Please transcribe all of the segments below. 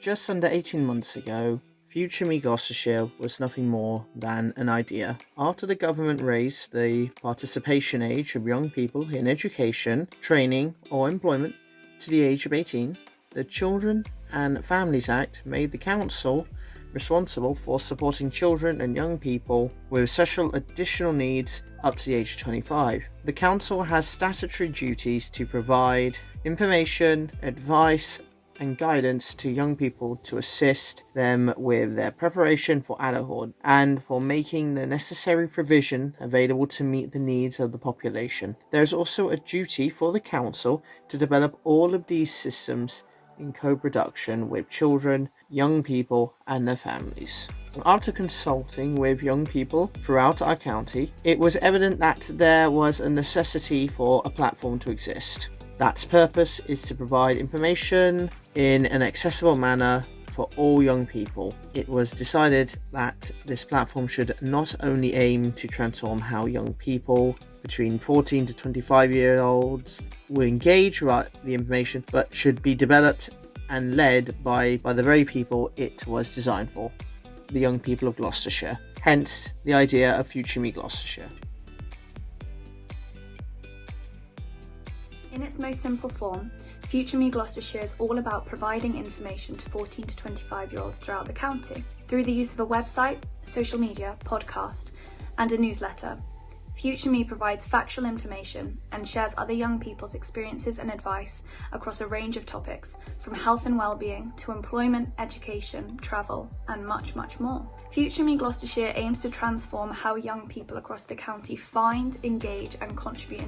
Just under 18 months ago, Future Me Gloucestershire was nothing more than an idea. After the government raised the participation age of young people in education, training or employment to the age of 18, the Children and Families Act made the council responsible for supporting children and young people with special additional needs up to the age of 25. The council has statutory duties to provide information, advice and guidance to young people to assist them with their preparation for adulthood and for making the necessary provision available to meet the needs of the population. There is also a duty for the council to develop all of these systems in co-production with children, young people and their families. After consulting with young people throughout our county, it was evident that there was a necessity for a platform to exist. That's purpose is to provide information in an accessible manner for all young people. It was decided that this platform should not only aim to transform how young people between 14 to 25-year-olds will engage with the information, but should be developed and led by the very people it was designed for, the young people of Gloucestershire. Hence the idea of Future Me Gloucestershire. In its most simple form, Future Me Gloucestershire is all about providing information to 14 to 25-year-olds throughout the county. Through the use of a website, social media, podcast, and a newsletter, Future Me provides factual information and shares other young people's experiences and advice across a range of topics, from health and well-being to employment, education, travel, and much, much more. Future Me Gloucestershire aims to transform how young people across the county find, engage, and contribute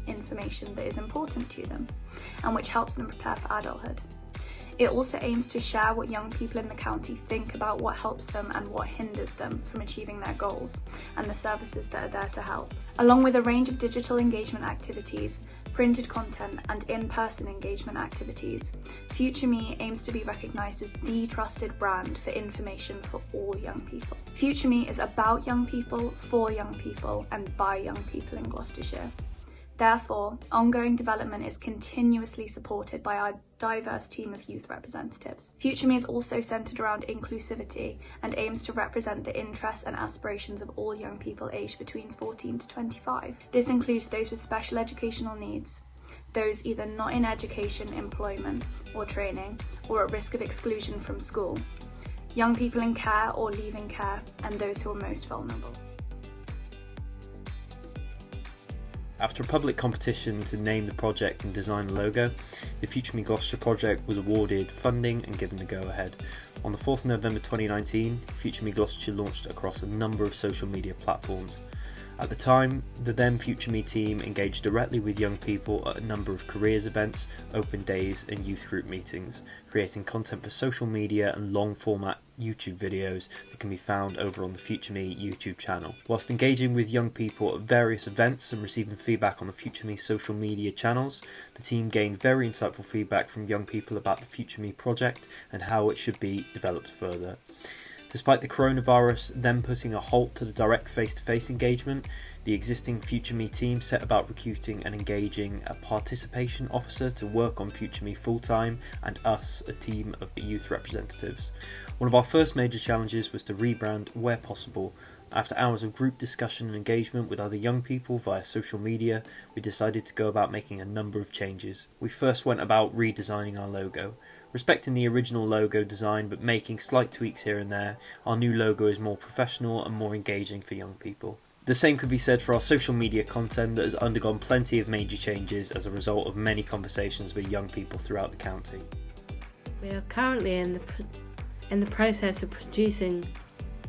information that is important to them and which helps them prepare for adulthood. It also aims to share what young people in the county think about what helps them and what hinders them from achieving their goals, and the services that are there to help. Along with a range of digital engagement activities, printed content and in-person engagement activities, Future Me aims to be recognised as the trusted brand for information for all young people. Future Me is about young people, for young people and by young people in Gloucestershire. Therefore, ongoing development is continuously supported by our diverse team of youth representatives. Future Me is also centred around inclusivity and aims to represent the interests and aspirations of all young people aged between 14 to 25. This includes those with special educational needs, those either not in education, employment or training, or at risk of exclusion from school, young people in care or leaving care, and those who are most vulnerable. After a public competition to name the project and design a logo, the Future Me Gloucestershire project was awarded funding and given the go-ahead. On the 4th of November 2019, Future Me Gloucestershire launched across a number of social media platforms. At the time, the then Future Me team engaged directly with young people at a number of careers events, open days and youth group meetings, creating content for social media and long format YouTube videos that can be found over on the Future Me YouTube channel. Whilst engaging with young people at various events and receiving feedback on the Future Me social media channels, the team gained very insightful feedback from young people about the Future Me project and how it should be developed further. Despite the coronavirus then putting a halt to the direct face-to-face engagement, the existing Future Me team set about recruiting and engaging a participation officer to work on Future Me full-time, and us, a team of youth representatives. One of our first major challenges was to rebrand where possible. After hours of group discussion and engagement with other young people via social media, we decided to go about making a number of changes. We first went about redesigning our logo. Respecting the original logo design but making slight tweaks here and there, our new logo is more professional and more engaging for young people. The same could be said for our social media content that has undergone plenty of major changes as a result of many conversations with young people throughout the county. We are currently in the process of producing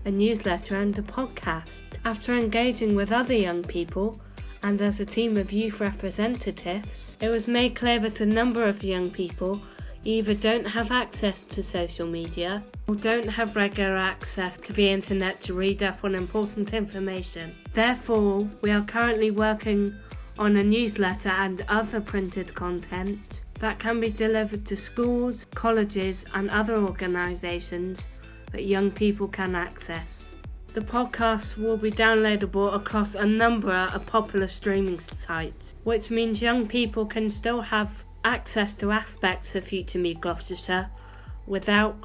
a newsletter and a podcast. After engaging with other young people and as a team of youth representatives, it was made clear that a number of young people either don't have access to social media or don't have regular access to the internet to read up on important information. Therefore, we are currently working on a newsletter and other printed content that can be delivered to schools, colleges and other organisations that young people can access. The podcast will be downloadable across a number of popular streaming sites, which means young people can still have access to aspects of Future Me Gloucestershire without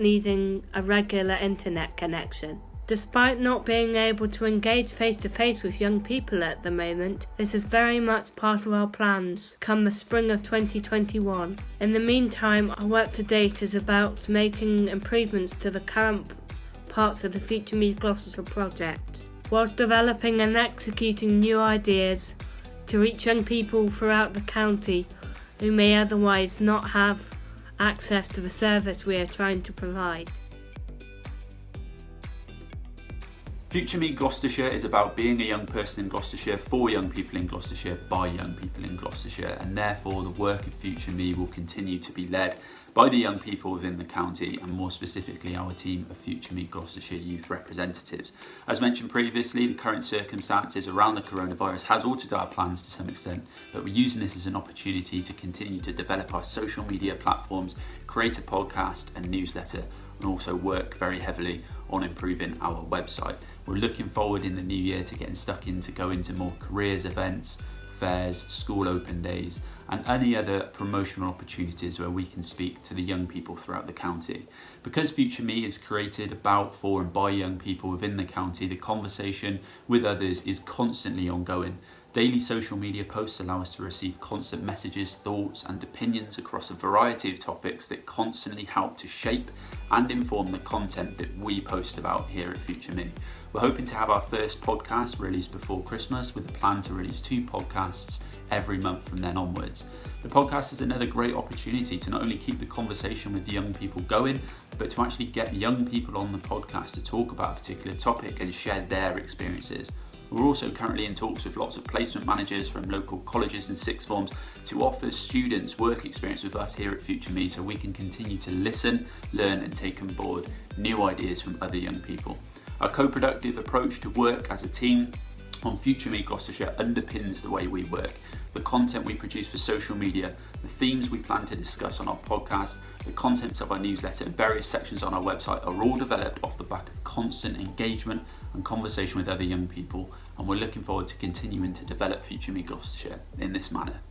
needing a regular internet connection. Despite not being able to engage face-to-face with young people at the moment, this is very much part of our plans come the spring of 2021. In the meantime, our work to date is about making improvements to the current parts of the Future Me Gloucestershire project, whilst developing and executing new ideas to reach young people throughout the county who may otherwise not have access to the service we are trying to provide. Future Me Gloucestershire is about being a young person in Gloucestershire for young people in Gloucestershire by young people in Gloucestershire, and therefore the work of Future Me will continue to be led by the young people within the county, and more specifically our team of Future Me Gloucestershire youth representatives. As mentioned previously, the current circumstances around the coronavirus has altered our plans to some extent, but we're using this as an opportunity to continue to develop our social media platforms, create a podcast and newsletter, and also work very heavily on improving our website. We're looking forward in the new year to getting stuck in to go into more careers events, fairs, school open days, and any other promotional opportunities where we can speak to the young people throughout the county. Because Future Me is created about, for and by young people within the county, the conversation with others is constantly ongoing. Daily social media posts allow us to receive constant messages, thoughts and opinions across a variety of topics that constantly help to shape and inform the content that we post about here at Future Me. We're hoping to have our first podcast released before Christmas, with a plan to release 2 podcasts every month from then onwards. The podcast is another great opportunity to not only keep the conversation with young people going, but to actually get young people on the podcast to talk about a particular topic and share their experiences. We're also currently in talks with lots of placement managers from local colleges and sixth forms to offer students work experience with us here at Future Me, so we can continue to listen, learn and take on board new ideas from other young people. Our co-productive approach to work as a team on Future Me Gloucestershire underpins the way we work. The content we produce for social media, the themes we plan to discuss on our podcast, the contents of our newsletter and various sections on our website are all developed off the back of constant engagement and conversation with other young people, and we're looking forward to continuing to develop Future Me Gloucestershire in this manner.